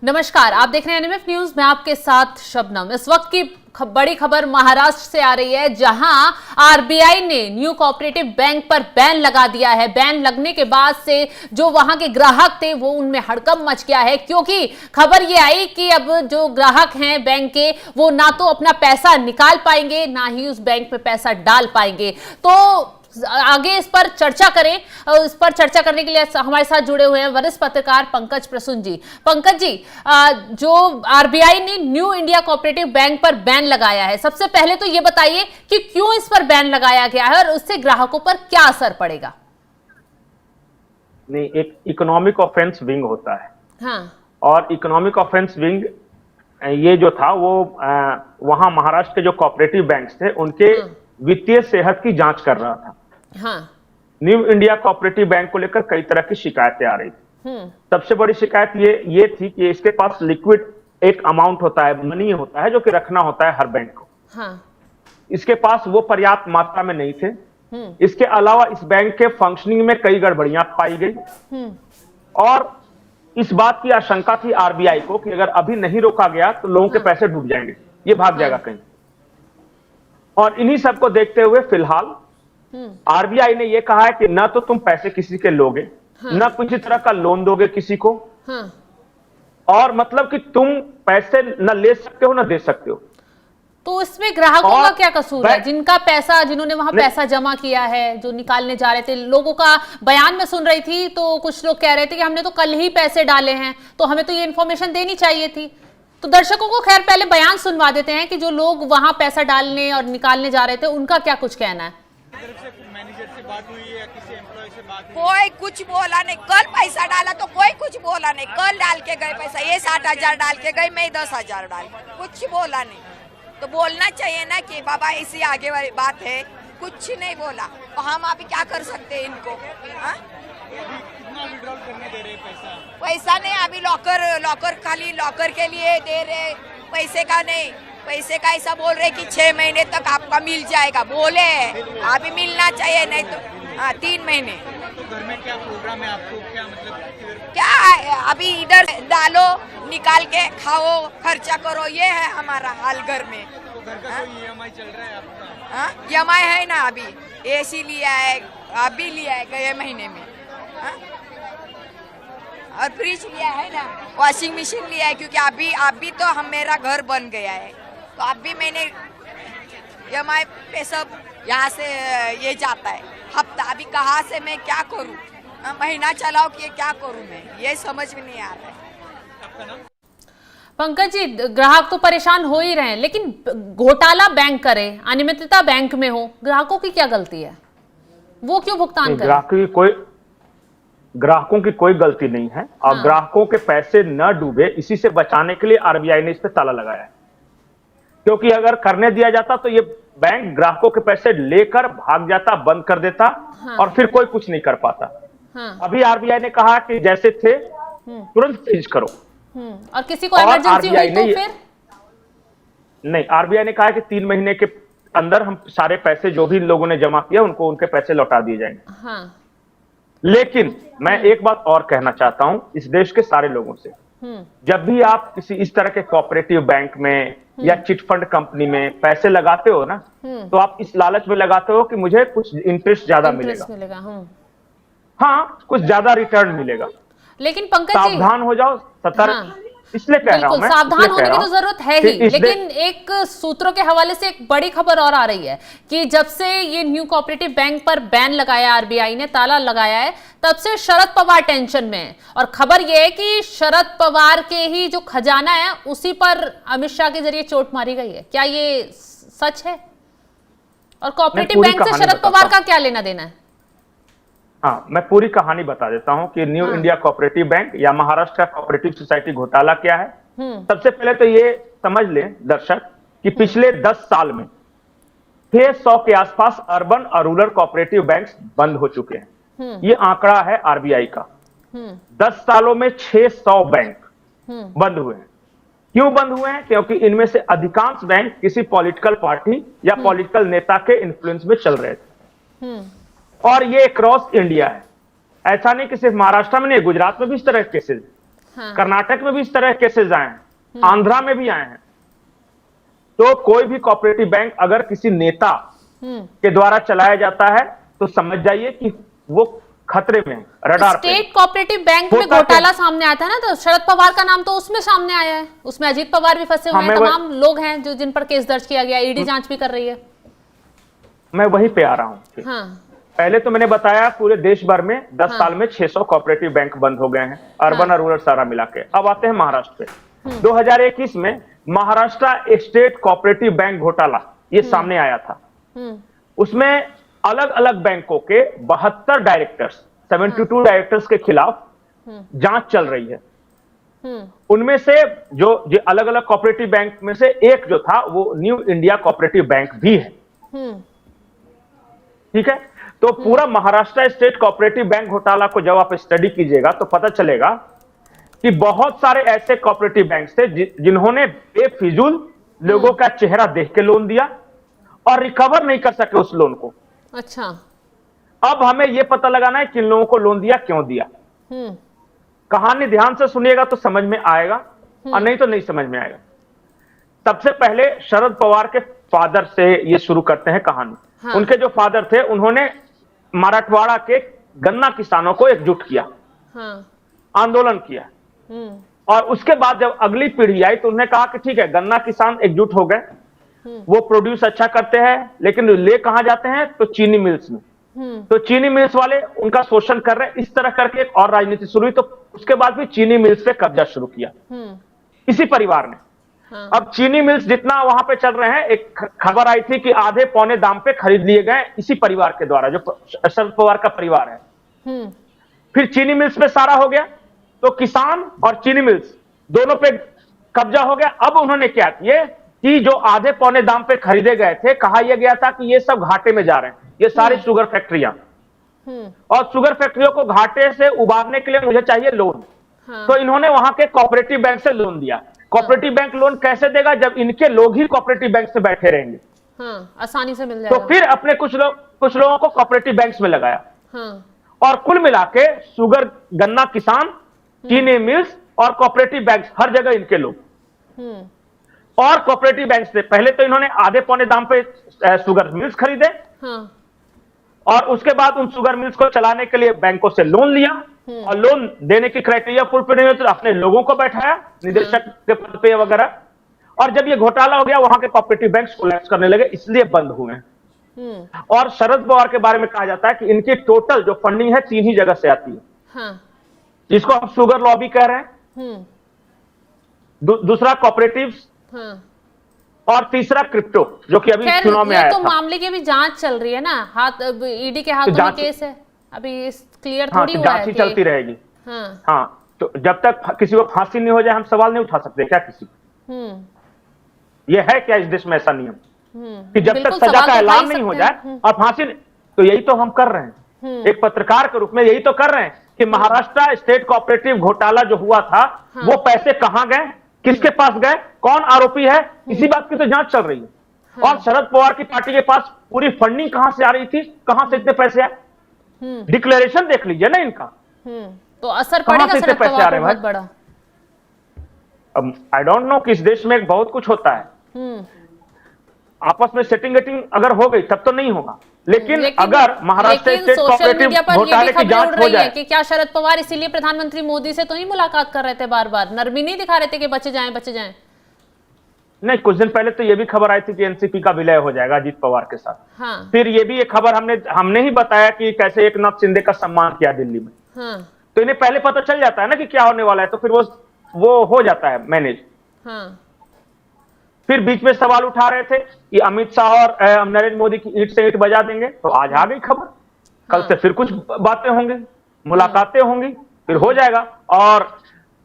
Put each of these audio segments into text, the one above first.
नमस्कार, आप देख रहे हैं एनएमएफ न्यूज। मैं आपके साथ शबनम। इस वक्त की बड़ी खबर महाराष्ट्र से आ रही है, जहां आरबीआई ने न्यू कोऑपरेटिव बैंक पर बैन लगा दिया है। बैन लगने के बाद से जो वहां के ग्राहक थे वो उनमें हड़कंप मच गया है, क्योंकि खबर ये आई कि अब जो ग्राहक हैं बैंक के, वो ना तो अपना पैसा निकाल पाएंगे, ना ही उस बैंक में पैसा डाल पाएंगे। तो आगे इस पर चर्चा करें, इस पर चर्चा करने के लिए हमारे साथ जुड़े हुए हैं वरिष्ठ पत्रकार पंकज प्रसून जी। पंकज जी, जो आरबीआई ने न्यू इंडिया कोऑपरेटिव बैंक पर बैन लगाया है, सबसे पहले तो ये बताइए कि क्यों इस पर बैन लगाया गया है और उससे ग्राहकों पर क्या असर पड़ेगा। नहीं, एक इकोनॉमिक ऑफेंस विंग होता है। हाँ। और इकोनॉमिक ऑफेंस विंग ये जो था वो वहां महाराष्ट्र के जो कोऑपरेटिव बैंक्स थे उनके वित्तीय सेहत की जांच कर रहा था। हाँ। न्यू इंडिया कोऑपरेटिव बैंक को लेकर कई तरह की शिकायतें आ रही थी। सबसे बड़ी शिकायत ये थी कि इसके पास लिक्विड एक अमाउंट होता है, मनी होता है जो कि रखना होता है हर बैंक को। हाँ। इसके पास वो पर्याप्त मात्रा में नहीं थे। इसके अलावा इस बैंक के फंक्शनिंग में कई गड़बड़ियां पाई गई और इस बात की आशंका थी आरबीआई को कि अगर अभी नहीं रोका गया तो लोगों के पैसे डूब जाएंगे, ये भाग जाएगा कहीं। और इन्हीं सबको देखते हुए फिलहाल आरबीआई ने यह कहा है कि ना तो तुम पैसे किसी के लोगे, ना किसी तरह का लोन दोगे किसी को, और मतलब कि तुम पैसे न ले सकते हो ना दे सकते हो। तो इसमें ग्राहकों का क्या कसूर है? जिनका पैसा, जिन्होंने वहां पैसा जमा किया है, जो निकालने जा रहे थे, लोगों का बयान में सुन रही थी तो कुछ लोग कह रहे थे कि हमने तो कल ही पैसे डाले हैं, तो हमें तो ये इन्फॉर्मेशन देनी चाहिए थी। तो दर्शकों को खैर पहले बयान सुनवा देते हैं कि जो लोग वहां पैसा डालने और निकालने जा रहे थे उनका क्या कुछ कहना है। कोई कुछ बोला नहीं। कल पैसा डाला तो कोई कुछ बोला नहीं। कल डाल के गए पैसा, ये 60,000 डाल के गए, मैं 10,000 डाल, कुछ बोला नहीं। तो बोलना चाहिए ना कि बाबा इसी आगे वाली बात है, कुछ नहीं बोला। तो हम अभी क्या कर सकते हैं इनको? कितना विड्रॉल करने दे रहे पैसा? पैसा नहीं, अभी लॉकर खाली लॉकर के लिए दे रहे, पैसे का नहीं। पैसे का ऐसा बोल रहे कि 6 महीने तक आपका मिल जाएगा, बोले अभी मिलना चाहिए, नहीं तो 3 महीने। तो घर में क्या प्रोग्राम है आपको? क्या मतलब क्या है? अभी इधर डालो, निकाल के खाओ, खर्चा करो, ये है हमारा हाल घर में। तो घर का कोई ईएमआई चल रहा है आपका? हाँ, ईएमआई है ना, अभी एसी लिया है, अभी लिया है गए महीने में। हाँ? और फ्रिज लिया है ना, वॉशिंग मशीन लिया है, क्योंकि अभी तो मेरा घर बन गया है, तो अभी मैंने ईएमआई पे सब यहाँ से ये जाता है हफ्ता। अभी कहाँ से मैं क्या करूँ? महीना चलाओ कि क्या करूँ मैं, ये समझ में नहीं आ रहा है। पंकज जी, ग्राहक तो परेशान हो ही रहे हैं, लेकिन घोटाला बैंक करे, अनियमितता बैंक में हो, ग्राहकों की क्या गलती है? वो क्यों भुगतान करें? ग्राहकों की कोई गलती नहीं है। और हाँ। ग्राहकों के पैसे न डूबे, इसी से बचाने के लिए आरबीआई ने इस पे ताला लगाया है। क्योंकि अगर करने दिया जाता तो ये बैंक ग्राहकों के पैसे लेकर भाग जाता, बंद कर देता। हाँ। और फिर कोई कुछ नहीं कर पाता। हाँ। अभी आरबीआई ने कहा कि जैसे थे तुरंत फ्रीज करो। और किसी को इमरजेंसी हुई तो फिर? नहीं, आरबीआई ने कहा कि 3 महीने के अंदर हम सारे पैसे जो भी लोगों ने जमा किया उनको उनके पैसे लौटा दिए जाएंगे। हाँ। लेकिन मैं एक बात और कहना चाहता हूं इस देश के सारे लोगों से, जब भी आप किसी इस तरह के कोऑपरेटिव बैंक में या चिट फंड कंपनी में पैसे लगाते हो ना, तो आप इस लालच में लगाते हो कि मुझे कुछ इंटरेस्ट ज्यादा मिलेगा। हाँ, कुछ ज्यादा रिटर्न मिलेगा। लेकिन पंकज जी, सावधान हो जाओ, सतर्क। हाँ। इसलिए कह रहा हूं मैं, सावधान होने की तो जरूरत है ही, लेकिन एक सूत्रों के हवाले से एक बड़ी खबर और आ रही है कि जब से ये न्यू कोऑपरेटिव बैंक पर बैन लगाया, आरबीआई ने ताला लगाया है, तब से शरद पवार टेंशन में है। और खबर यह है कि शरद पवार के ही जो खजाना है उसी पर अमित शाह के जरिए चोट मारी गई है। क्या ये सच है? और कोऑपरेटिव बैंक से शरद पवार का क्या लेना देना है? हाँ, मैं पूरी कहानी बता देता हूं कि न्यू इंडिया कोऑपरेटिव बैंक या महाराष्ट्र का कोऑपरेटिव सोसाइटी घोटाला क्या है। सबसे पहले तो ये समझ लें दर्शक कि पिछले 10 साल में 600 के आसपास अर्बन और रूरल कोऑपरेटिव बैंक्स बंद हो चुके हैं। ये आंकड़ा है आरबीआई का। 10 सालों में 600 बैंक बंद हुए हैं। क्यों बंद हुए हैं? क्योंकि इनमें से अधिकांश बैंक किसी पॉलिटिकल पार्टी या पॉलिटिकल नेता के इन्फ्लुएंस में चल रहे थे। और ये क्रॉस इंडिया है, ऐसा नहीं कि सिर्फ महाराष्ट्र में नहीं, गुजरात में भी इस तरह के केसेस। हाँ। कर्नाटक में भी इस तरह केसेस आए हैं, आंध्रा में भी आए हैं। तो कोई भी कोऑपरेटिव बैंक अगर किसी नेता के द्वारा चलाया जाता है तो समझ जाइए कि वो खतरे में है, रडार पे है। स्टेट कोऑपरेटिव बैंक में होता घोटाला सामने आया था ना, तो शरद पवार का नाम तो उसमें सामने आया है, उसमें अजीत पवार भी फंसे हुए हैं, तमाम लोग हैं जो जिन पर केस दर्ज किया गया, ईडी जांच भी कर रही है। मैं वहीं पे आ रहा हूं। हाँ। पहले तो मैंने बताया पूरे देश भर में 10 साल में 600 कोऑपरेटिव बैंक बंद हो गए हैं, अर्बन और रूरल सारा मिला के। अब आते हैं महाराष्ट्र पे। 2021 में महाराष्ट्र स्टेट कोऑपरेटिव बैंक घोटाला ये सामने आया था। उसमें अलग अलग बैंकों के 72 डायरेक्टर्स, 72 डायरेक्टर्स के खिलाफ जांच चल रही है। उनमें से जो अलग अलग कोऑपरेटिव बैंक में से एक जो था वो न्यू इंडिया कोऑपरेटिव बैंक भी है। ठीक है, तो पूरा महाराष्ट्र स्टेट कोऑपरेटिव बैंक घोटाला को जब आप स्टडी कीजिएगा तो पता चलेगा कि बहुत सारे ऐसे कोऑपरेटिव बैंक थे जिन्होंने बेफिजूल लोगों का चेहरा देख के लोन दिया और रिकवर नहीं कर सके उस लोन को। अच्छा। अब हमें यह पता लगाना है कि इन लोगों को लोन दिया, क्यों दिया। कहानी ध्यान से सुनिएगा तो समझ में आएगा और नहीं तो नहीं समझ में आएगा। सबसे पहले शरद पवार के फादर से ये शुरू करते हैं कहानी। हाँ। उनके जो फादर थे उन्होंने मराठवाड़ा के गन्ना किसानों को एकजुट किया। हाँ। आंदोलन किया और उसके बाद जब अगली पीढ़ी आई तो उन्होंने कहा कि ठीक है, गन्ना किसान एकजुट हो गए, वो प्रोड्यूस अच्छा करते हैं, लेकिन ले कहां जाते हैं तो चीनी मिल्स में। तो चीनी मिल्स वाले उनका शोषण कर रहे हैं। इस तरह करके एक और राजनीति शुरू हुई। तो उसके बाद भी चीनी मिल्स पे कब्जा शुरू किया इसी परिवार ने। हाँ। अब चीनी मिल्स जितना वहां पे चल रहे हैं, एक खबर आई थी कि आधे पौने दाम पे खरीद लिए गए इसी परिवार के द्वारा, जो शरद पवार का परिवार है। फिर चीनी मिल्स पे सारा हो गया तो किसान और चीनी मिल्स दोनों पे कब्जा हो गया। अब उन्होंने क्या किया कि जो आधे पौने दाम पे खरीदे गए थे, कहा यह गया था कि ये सब घाटे में जा रहे हैं, ये सारी शुगर फैक्ट्रियां, और शुगर फैक्ट्रियों को घाटे से उबारने के लिए मुझे चाहिए लोन। हाँ। तो इन्होंने वहां के कोऑपरेटिव बैंक से लोन दिया। कोऑपरेटिव बैंक लोन कैसे देगा जब इनके लोग ही कोऑपरेटिव बैंक से बैठे रहेंगे। हाँ, आसानी से मिल जाएगा। तो फिर अपने कुछ लोगों को कोऑपरेटिव बैंक्स में लगाया। हाँ। और कुल मिला के शुगर, गन्ना किसान, चीनी मिल्स और कोऑपरेटिव बैंक्स, हर जगह इनके लोग। और कोऑपरेटिव बैंक से पहले तो इन्होंने आधे पौने दाम पे शुगर मिल्स खरीदे। हाँ। और उसके बाद उन शुगर मिल्स को चलाने के लिए बैंकों से लोन लिया और लोन देने की क्राइटेरिया फुलफिल नहीं होती तो अपने लोगों को बैठाया निदेशक के पद पे वगैरह। और जब ये घोटाला हो गया वहां के कोऑपरेटिव बैंक्स कोलैप्स करने लगे, इसलिए बंद हुए। और शरद पवार के बारे में कहा जाता है कि इनकी टोटल जो फंडिंग है 3 ही जगह से आती है। हाँ। जिसको हम शुगर लॉबी कह रहे हैं, दूसरा कोऑपरेटिव्स, हाँ। और तीसरा क्रिप्टो, जो कि अभी चुनाव में आया तो था। मामले की अभी जांच चल रही है ना, ईडी के हाथों में केस है, अभी क्लियर थोड़ी हुआ है। जांच ही चलती रहेगी। हाँ, तो जब तक किसी को फांसी नहीं हो जाए हम सवाल नहीं उठा सकते क्या किसी को? ये है क्या इस देश में ऐसा नियम कि जब तक सजा का ऐलान नहीं हो जाए और फांसी? तो यही तो हम कर रहे हैं, एक पत्रकार के रूप में यही तो कर रहे हैं कि महाराष्ट्र स्टेट कोऑपरेटिव घोटाला जो हुआ था, वो पैसे कहां गए, किसके पास गए, कौन आरोपी है, इसी बात की तो जांच चल रही है। और शरद पवार की पार्टी के पास पूरी फंडिंग कहां से आ रही थी, कहां से इतने पैसे आए, डिक्लेरेशन देख लीजिए ना इनका। तो असर पड़ेगा शरद पवार पर बहुत बड़ा। अब आई डोंट नो कि इस देश में बहुत कुछ होता है, आपस में सेटिंग वेटिंग अगर हो गई तब तो नहीं होगा, लेकिन अगर महाराष्ट्र स्टेट कोऑपरेटिव घोटाले की जांच हो जाए कि क्या शरद पवार इसीलिए प्रधानमंत्री मोदी से तो ही मुलाकात कर रहे थे, बार बार नरमी नहीं दिखा रहे थे कि बचे जाएं बचे जाएं। नहीं, कुछ दिन पहले तो ये भी खबर आई थी कि एनसीपी का विलय हो जाएगा अजीत पवार के साथ। हाँ। फिर ये भी एक खबर हमने ही बताया कि कैसे एकनाथ शिंदे का सम्मान किया दिल्ली में। हाँ। तो इन्हें पहले पता चल जाता है ना कि क्या होने वाला है, तो फिर वो हो जाता है मैनेज। हाँ। फिर बीच में सवाल उठा रहे थे कि अमित शाह और नरेंद्र मोदी की ईंट से ईंट बजा देंगे, तो आज आ गई खबर। कल से फिर कुछ बातें होंगी, मुलाकातें होंगी, फिर हो जाएगा। और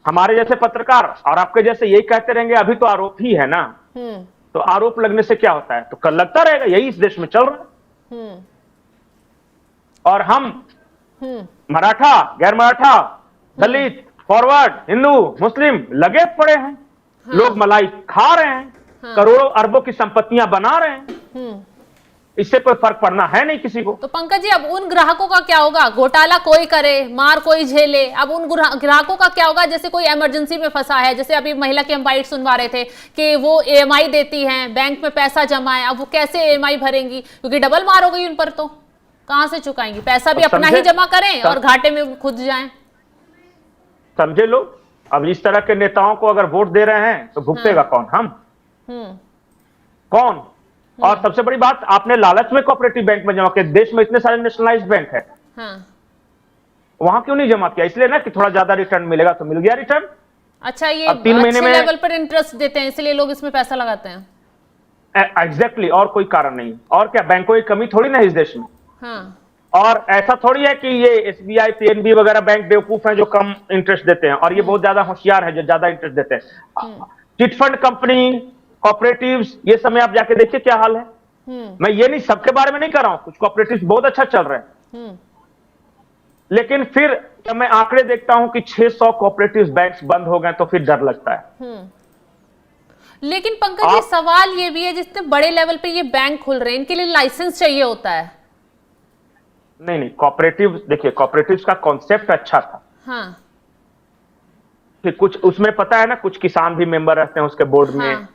हमारे जैसे पत्रकार और आपके जैसे यही कहते रहेंगे अभी तो आरोप ही है ना, तो आरोप लगने से क्या होता है, तो कल लगता रहेगा। यही इस देश में चल रहा है। और हम मराठा, गैर मराठा, दलित, फॉरवर्ड, हिंदू, मुस्लिम लगे पड़े हैं। लोग मलाई खा रहे हैं, करोड़ों अरबों की संपत्तियां बना रहे हैं। इससे कोई फर्क पड़ना है नहीं किसी को। तो पंकज जी, अब उन ग्राहकों का क्या होगा? घोटाला कोई करे, मार कोई झेले, अब उन ग्राहकों का क्या होगा? जैसे कोई इमरजेंसी में फंसा है, जैसे अभी महिला की हम बाइट सुनवा रहे थे कि वो EMI देती हैं, बैंक में पैसा जमा है, अब वो कैसे EMI भरेंगी? क्योंकि डबल मार हो गई उन पर, तो कहां से चुकाएंगी? पैसा भी अपना ही जमा करें और घाटे में खुद जाएं। समझे लोग, अब इस तरह के नेताओं को अगर वोट दे रहे हैं तो भुगतेगा कौन? हम? कौन? और सबसे बड़ी बात, आपने लालच में कोऑपरेटिव बैंक में जमा किया। देश में इतने सारे नेशनलाइज्ड बैंक है, वहां क्यों नहीं जमा किया? इसलिए ना कि थोड़ा ज्यादा रिटर्न मिलेगा, तो मिल गया रिटर्न। अच्छा, ये अब 3 महीने में लेवल पर इंटरेस्ट देते हैं, इसलिए लोग इसमें पैसा लगाते हैं। एग्जैक्टली, और कोई कारण नहीं। और क्या, बैंकों की कमी थोड़ी ना इस देश में। और ऐसा थोड़ी है कि ये SBI PNB वगैरह बैंक बेवकूफ हैं जो कम इंटरेस्ट देते हैं, और ये बहुत ज्यादा होशियार है जो ज्यादा इंटरेस्ट देते हैं। चिट फंड कंपनी, कोऑपरेटिव्स, ये समय आप जाके देखिए क्या हाल है। मैं ये नहीं, सबके बारे में नहीं कर रहा हूं, कुछ कोऑपरेटिव्स बहुत अच्छा चल रहे हैं, लेकिन फिर जब मैं आंकड़े देखता हूं कि 600 कोऑपरेटिव्स बैंक्स बंद हो गए तो फिर डर लगता है। लेकिन पंकज जी, सवाल ये भी है, जितने बड़े लेवल पे ये बैंक खुल रहे हैं, इनके लिए लाइसेंस चाहिए होता है। नहीं, कोऑपरेटिव, देखिए कोऑपरेटिव्स का कॉन्सेप्ट अच्छा था। कि कुछ उसमें पता है ना, कुछ किसान भी मेंबर रहते हैं उसके बोर्ड में,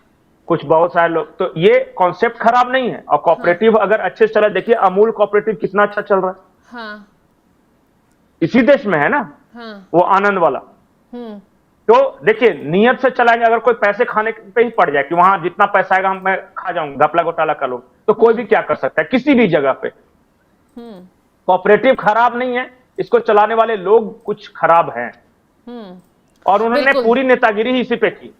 कुछ बहुत सारे लोग, तो ये कॉन्सेप्ट खराब नहीं है। और कोऑपरेटिव अगर अच्छे से चला, देखिए अमूल कोऑपरेटिव कितना अच्छा चल रहा है। इसी देश में है ना, वो आनंद वाला। तो देखिए, नियत से चलाएंगे। अगर कोई पैसे खाने पे ही पड़ जाए कि वहां जितना पैसा आएगा मैं खा जाऊंगा, घपला घोटाला कर लूं, तो कोई भी क्या कर सकता है किसी भी जगह पे। कोऑपरेटिव खराब नहीं है, इसको चलाने वाले लोग कुछ खराब हैं, और उन्होंने पूरी नेतागिरी ही इसी पे की।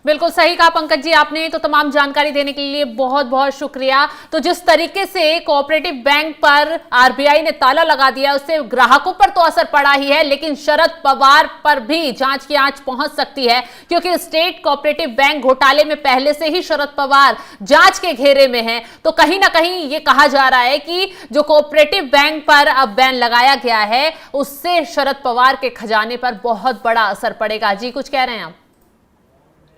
बिल्कुल सही कहा पंकज जी आपने। तो तमाम जानकारी देने के लिए बहुत बहुत शुक्रिया। तो जिस तरीके से कोऑपरेटिव बैंक पर RBI ने ताला लगा दिया, उससे ग्राहकों पर तो असर पड़ा ही है, लेकिन शरद पवार पर भी जांच की आंच पहुंच सकती है, क्योंकि स्टेट कोऑपरेटिव बैंक घोटाले में पहले से ही शरद पवार जांच के घेरे में है। तो कहीं ना कहीं ये कहा जा रहा है कि जो कोऑपरेटिव बैंक पर अब बैन लगाया गया है, उससे शरद पवार के खजाने पर बहुत बड़ा असर पड़ेगा। जी, कुछ कह रहे हैं आप?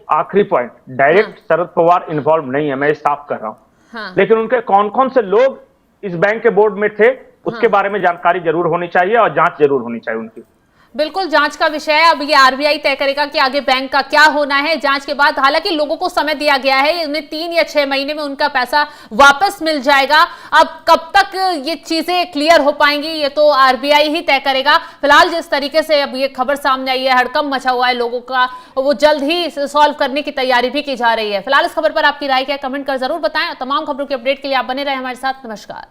आखिरी point, direct Sharad Pawar involve नहीं है, मैं साफ कर रहा हूं। लेकिन उनके कौन कौन से लोग इस बैंक के बोर्ड में थे, उसके बारे में जानकारी जरूर होनी चाहिए और जांच जरूर होनी चाहिए उनकी। बिल्कुल, जांच का विषय है। अब ये RBI तय करेगा कि आगे बैंक का क्या होना है जांच के बाद। हालांकि लोगों को समय दिया गया है, उन्हें 3 या 6 महीने में उनका पैसा वापस मिल जाएगा। अब कब तक ये चीजें क्लियर हो पाएंगी, ये तो RBI ही तय करेगा। फिलहाल जिस तरीके से अब ये खबर सामने आई है, हड़कंप मचा हुआ है लोगों का, वो जल्द ही सॉल्व करने की तैयारी भी की जा रही है। फिलहाल इस खबर पर आपकी राय क्या है, कमेंट कर जरूर बताएं। तमाम खबरों के अपडेट के लिए आप बने रहे हमारे साथ। नमस्कार।